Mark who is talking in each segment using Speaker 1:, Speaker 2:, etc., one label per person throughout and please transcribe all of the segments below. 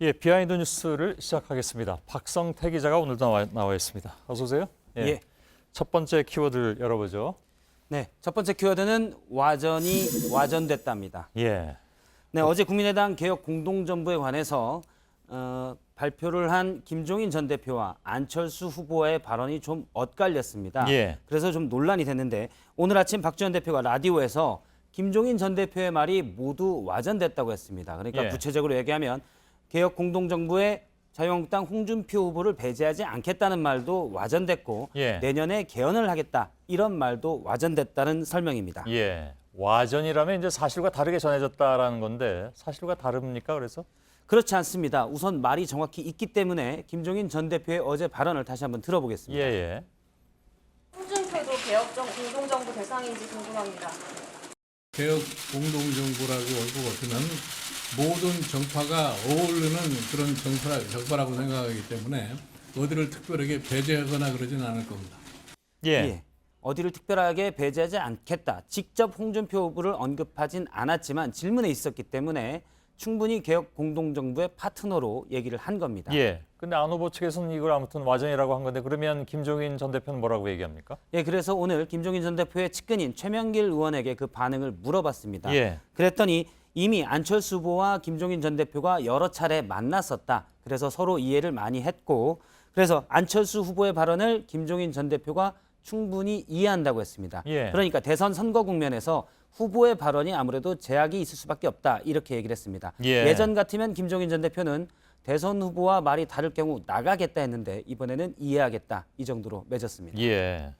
Speaker 1: 예, 비하인드 뉴스를 시작하겠습니다. 박성태 기자가 오늘 나와 있습니다. 어서 오세요.
Speaker 2: 예.
Speaker 1: 첫 번째 키워드를 열어보죠.
Speaker 2: 네, 첫 번째 키워드는 와전이 와전됐답니다.
Speaker 1: 예.
Speaker 2: 네, 어제 국민의당 개혁 공동정부에 관해서 발표를 한 김종인 전 대표와 안철수 후보의 발언이 좀 엇갈렸습니다.
Speaker 1: 예.
Speaker 2: 그래서 좀 논란이 됐는데 오늘 아침 박지원 대표가 라디오에서 김종인 전 대표의 말이 모두 와전됐다고 했습니다. 그러니까
Speaker 1: 예.
Speaker 2: 구체적으로 얘기하면 개혁 공동정부에 자유한국당 홍준표 후보를 배제하지 않겠다는 말도 와전됐고
Speaker 1: 예.
Speaker 2: 내년에 개헌을 하겠다 이런 말도 와전됐다는 설명입니다.
Speaker 1: 예. 와전이라면 이제 사실과 다르게 전해졌다라는 건데 사실과 다릅니까? 그래서?
Speaker 2: 그렇지 않습니다. 우선 말이 정확히 있기 때문에 김종인 전 대표의 어제 발언을 다시 한번 들어보겠습니다.
Speaker 1: 예.
Speaker 3: 홍준표도 개혁적 공동정부 대상인지 궁금합니다.
Speaker 4: 개혁 공동정부라고 얼굴 같으면 모든 정파가 어울리는 그런 정파라고 생각하기 때문에 어디를 특별하게 배제하거나 그러지는 않을 겁니다.
Speaker 1: 예.
Speaker 2: 어디를 특별하게 배제하지 않겠다. 직접 홍준표 후보를 언급하진 않았지만 질문에 있었기 때문에 충분히 개혁 공동정부의 파트너로 얘기를 한 겁니다.
Speaker 1: 예. 근데 안 후보 측에서는 이걸 아무튼 와전이라고 한 건데 그러면 김종인 전 대표는 뭐라고 얘기합니까?
Speaker 2: 예, 그래서 오늘 김종인 전 대표의 측근인 최명길 의원에게 그 반응을 물어봤습니다.
Speaker 1: 예.
Speaker 2: 그랬더니 이미 안철수 후보와 김종인 전 대표가 여러 차례 만났었다. 그래서 서로 이해를 많이 했고 그래서 안철수 후보의 발언을 김종인 전 대표가 충분히 이해한다고 했습니다.
Speaker 1: 예.
Speaker 2: 그러니까 대선 선거 국면에서 후보의 발언이 아무래도 제약이 있을 수밖에 없다. 이렇게 얘기를 했습니다.
Speaker 1: 예.
Speaker 2: 예전 같으면 김종인 전 대표는 대선 후보와 말이 다를 경우 나가겠다 했는데 이번에는 이해하겠다. 이 정도로 맺었습니다.
Speaker 1: 예.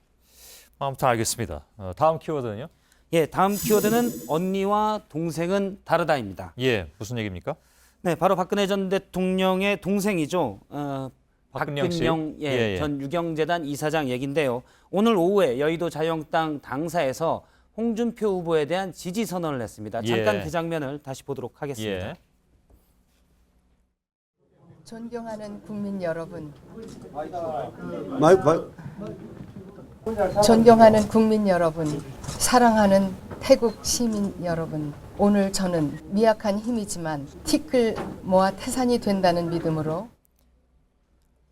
Speaker 1: 아무튼 알겠습니다. 다음 키워드는요?
Speaker 2: 예, 다음 키워드는 언니와 동생은 다르다입니다.
Speaker 1: 예. 무슨 얘기입니까?
Speaker 2: 네, 바로 박근혜 전 대통령의 동생이죠.
Speaker 1: 박근영 씨.
Speaker 2: 박근영
Speaker 1: 예.
Speaker 2: 전 유경재단 이사장 얘긴데요. 오늘 오후에 여의도 자유한국당 당사에서 홍준표 후보에 대한 지지 선언을 했습니다. 잠깐
Speaker 1: 예.
Speaker 2: 그 장면을 다시 보도록 하겠습니다.
Speaker 1: 예.
Speaker 5: 존경하는 국민 여러분, 존경하는 국민 여러분, 사랑하는 태국 시민 여러분, 오늘 저는 미약한 힘이지만 티끌 모아 태산이 된다는 믿음으로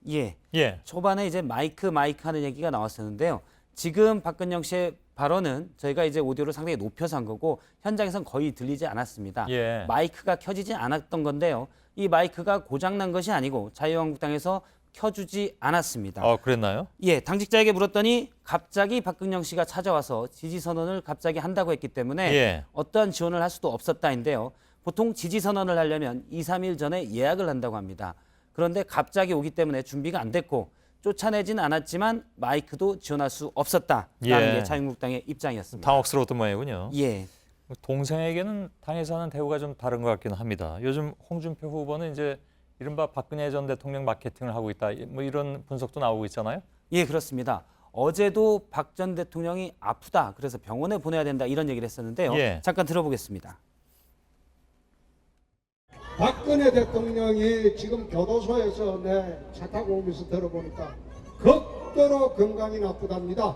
Speaker 2: 예.
Speaker 1: 예.
Speaker 2: 초반에 이제 마이크 하는 얘기가 나왔었는데요. 지금 박근영 씨의 발언은 저희가 이제 오디오를 상당히 높여서 한 거고 현장에선 거의 들리지 않았습니다.
Speaker 1: 예.
Speaker 2: 마이크가 켜지지 않았던 건데요. 이 마이크가 고장난 것이 아니고 자유한국당에서 켜주지 않았습니다.
Speaker 1: 그랬나요?
Speaker 2: 예, 당직자에게 물었더니 갑자기 박근영 씨가 찾아와서 지지 선언을 갑자기 한다고 했기 때문에
Speaker 1: 예.
Speaker 2: 어떠한 지원을 할 수도 없었다인데요. 보통 지지 선언을 하려면 2, 3일 전에 예약을 한다고 합니다. 그런데 갑자기 오기 때문에 준비가 안 됐고 쫓아내진 않았지만 마이크도 지원할 수 없었다라는
Speaker 1: 예.
Speaker 2: 게 자유한국당의 입장이었습니다.
Speaker 1: 당혹스러웠던 모양이군요.
Speaker 2: 예.
Speaker 1: 동생에게는 당에서 하는 대우가 좀 다른 것 같기는 합니다. 요즘 홍준표 후보는 이제 이른바 박근혜 전 대통령 마케팅을 하고 있다. 뭐 이런 분석도 나오고 있잖아요.
Speaker 2: 예, 그렇습니다. 어제도 박 전 대통령이 아프다. 그래서 병원에 보내야 된다. 이런 얘기를 했었는데요.
Speaker 1: 예.
Speaker 2: 잠깐 들어보겠습니다.
Speaker 6: 박근혜 대통령이 지금 교도소에서 내 차 타고 오면서 들어보니까 극도로 건강이 나쁘답니다.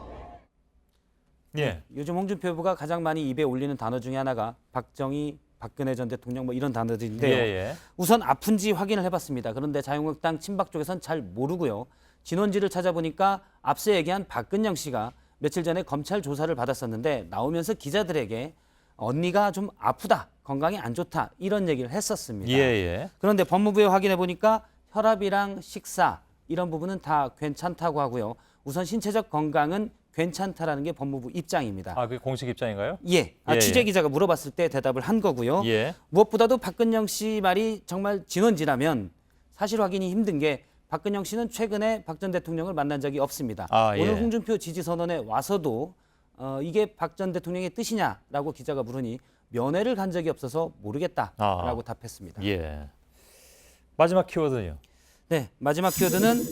Speaker 1: 예.
Speaker 2: 요즘 홍준표 후보가 가장 많이 입에 올리는 단어 중에 하나가 박정희, 박근혜 전 대통령 뭐 이런 단어들인데요.
Speaker 1: 예.
Speaker 2: 우선 아픈지 확인을 해봤습니다. 그런데 자유한국당 친박 쪽에선 잘 모르고요. 진원지를 찾아보니까 앞서 얘기한 박근영 씨가 며칠 전에 검찰 조사를 받았었는데 나오면서 기자들에게 언니가 좀 아프다, 건강이 안 좋다 이런 얘기를 했었습니다.
Speaker 1: 예.
Speaker 2: 그런데 법무부에 확인해 보니까 혈압이랑 식사 이런 부분은 다 괜찮다고 하고요. 우선 신체적 건강은 괜찮다라는 게 법무부 입장입니다.
Speaker 1: 그게 공식 입장인가요?
Speaker 2: 예,
Speaker 1: 예.
Speaker 2: 취재 기자가 물어봤을 때 대답을 한 거고요.
Speaker 1: 예.
Speaker 2: 무엇보다도 박근영 씨 말이 정말 진원지라면 사실 확인이 힘든 게 박근영 씨는 최근에 박 전 대통령을 만난 적이 없습니다.
Speaker 1: 예.
Speaker 2: 오늘 홍준표 지지 선언에 와서도 이게 박 전 대통령의 뜻이냐라고 기자가 물으니 면회를 간 적이 없어서 모르겠다라고 답했습니다.
Speaker 1: 예. 마지막 키워드는요.
Speaker 2: 네, 마지막 키워드는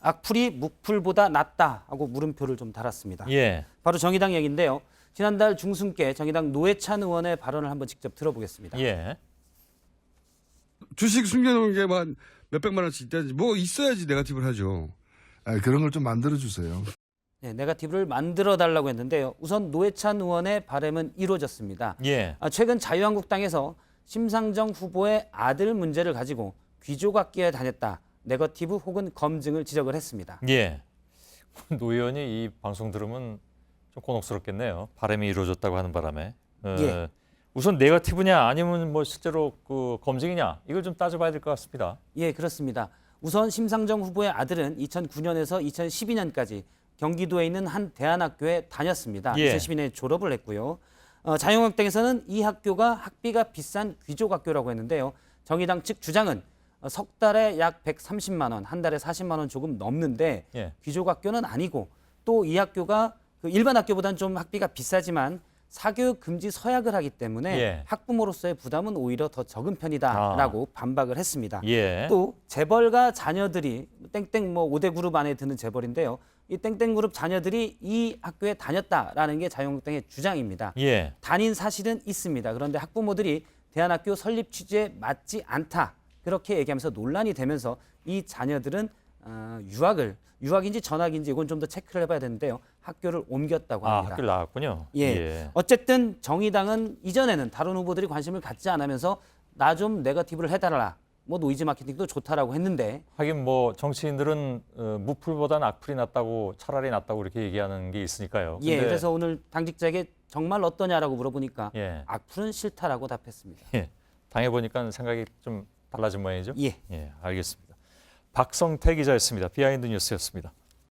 Speaker 2: 악플이 무플보다 낫다 하고 물음표를 좀 달았습니다.
Speaker 1: 예.
Speaker 2: 바로 정의당 얘기인데요. 지난달 중순께 정의당 노회찬 의원의 발언을 한번 직접 들어보겠습니다.
Speaker 1: 예.
Speaker 7: 주식 숨겨놓은 게 만 몇백만 원씩 있다든지 뭐 있어야지 네거티브를 하죠.
Speaker 8: 그런 걸 좀 만들어 주세요.
Speaker 2: 네, 네거티브를 만들어 달라고 했는데요. 우선 노회찬 의원의 바람은 이루어졌습니다.
Speaker 1: 예.
Speaker 2: 최근 자유한국당에서 심상정 후보의 아들 문제를 가지고 귀족학교에 다녔다. 네거티브 혹은 검증을 지적을 했습니다.
Speaker 1: 예. 노 의원이 이 방송 들으면 좀 곤혹스럽겠네요. 바람이 이루어졌다고 하는 바람에.
Speaker 2: 예.
Speaker 1: 우선 네거티브냐 아니면 뭐 실제로 그 검증이냐 이걸 좀 따져봐야 될 것 같습니다.
Speaker 2: 예, 그렇습니다. 우선 심상정 후보의 아들은 2009년에서 2012년까지 경기도에 있는 한 대안학교에 다녔습니다.
Speaker 1: 예.
Speaker 2: 2012년에 졸업을 했고요. 자유한국당에서는 이 학교가 학비가 비싼 귀족학교라고 했는데요. 정의당 측 주장은 석 달에 약 130만 원, 한 달에 40만 원 조금 넘는데
Speaker 1: 예.
Speaker 2: 귀족학교는 아니고 또 이 학교가 그 일반 학교보다는 좀 학비가 비싸지만 사교육 금지 서약을 하기 때문에
Speaker 1: 예.
Speaker 2: 학부모로서의 부담은 오히려 더 적은 편이다라고 반박을 했습니다.
Speaker 1: 예.
Speaker 2: 또 재벌가 자녀들이 땡땡 뭐 5대 그룹 안에 드는 재벌인데요. 이 땡땡 그룹 자녀들이 이 학교에 다녔다라는 게 자유한국당의 주장입니다.
Speaker 1: 예.
Speaker 2: 다닌 사실은 있습니다. 그런데 학부모들이 대안학교 설립 취지에 맞지 않다. 그렇게 얘기하면서 논란이 되면서 이 자녀들은 유학인지 전학인지 이건 좀 더 체크를 해봐야 되는데요. 학교를 옮겼다고
Speaker 1: 아,
Speaker 2: 합니다.
Speaker 1: 학교를 나왔군요.
Speaker 2: 예. 어쨌든 정의당은 이전에는 다른 후보들이 관심을 갖지 않으면서 나 좀 네거티브를 해달라. 뭐 노이즈 마케팅도 좋다라고 했는데
Speaker 1: 하긴 뭐 정치인들은 무풀보단 악플이 낫다고 차라리 낫다고 이렇게 얘기하는 게 있으니까요.
Speaker 2: 예,
Speaker 1: 근데
Speaker 2: 그래서 오늘 당직자에게 정말 어떠냐라고 물어보니까
Speaker 1: 예.
Speaker 2: 악플은 싫다라고 답했습니다.
Speaker 1: 예. 당해보니까 생각이 좀 달라진 모양이죠.
Speaker 2: 예.
Speaker 1: 예, 알겠습니다. 박성태 기자였습니다. 비하인드 뉴스였습니다.